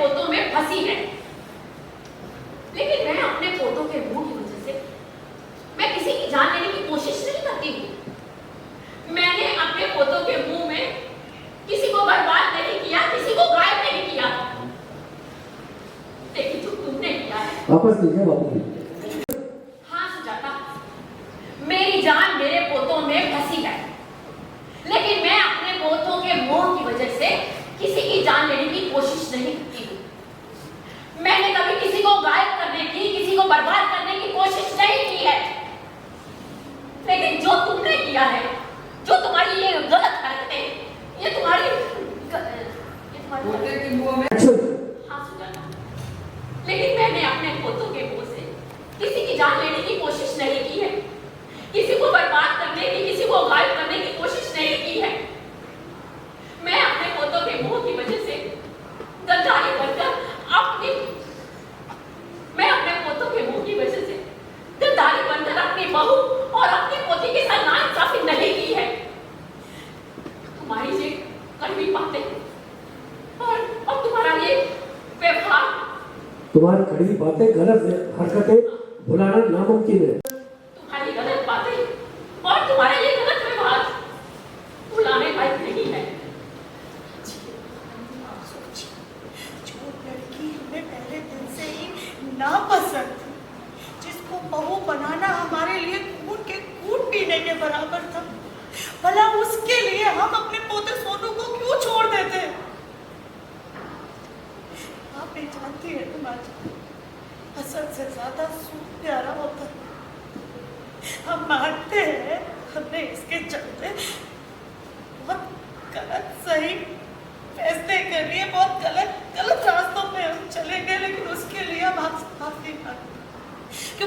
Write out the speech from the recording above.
पोतों में फंसी है, लेकिन मैं अपने पोतों के मुंह की वजह से मैं किसी की जान लेने की कोशिश नहीं करती हूँ। मैंने अपने पोतों के मुंह में किसी को बर्बाद नहीं किया, किसी को गायब नहीं किया। लेकिन जो तुमने किया है, वापस लीजिए, वापस लीजिए। हाँ सुजाता, मेरी जान मेरे पोतों में फंसी है, लेकिन मैं अपने पोतों के मोह की वजह से किसी की जान लेने की कोशिश नहीं करती हूँ। मैंने कभी किसी को गायब करने की, किसी को बर्बाद करने की कोशिश नहीं की है। लेकिन जो तुमने किया है, जो तुम्हारी ये गलत हरकतें, ये तुम्हारी पोते के मुंह में हाँ सुजाता, लेकिन मैंने अपने पोतों के मुंह से किसी की जान लेने की कोशिश नहीं की है, किसी को बर्बाद करने की, किसी को गायब करने की कोशिश नहीं की है। मैं अपने पोतों के मुंह की वजह से गद्दारी बनकर मैं अपने पोतों के मुंह की वजह से गद्दारी बनकर अपनी बहू और अपनी पोती के साथ नाइंसाफी नहीं की है। तुम्हारी ये कड़वी बातें और तुम्हारा ये व्यवहार, तुम्हारी कड़वी बातें, गलत हरकतें भुलाना नामुमकिन है। तुम्हारी गलत बातें और तुम्हारा ये गलत व्यवहार भुलाने लायक नहीं है। जो लड़की हमें पहले दिन से ही नापसंद थी, जिसको बहू बनाना हमारे लिए खून के खून पीने के बराबर था, भला उसके लिए हम अपने पोते सोनू को क्यों छोड़ देते? आप नहीं जानती है तुम्हारी हसन से ज्यादा सूद प्यारा होता है। हम मानते हैं हमने इसके चलते बहुत गलत सही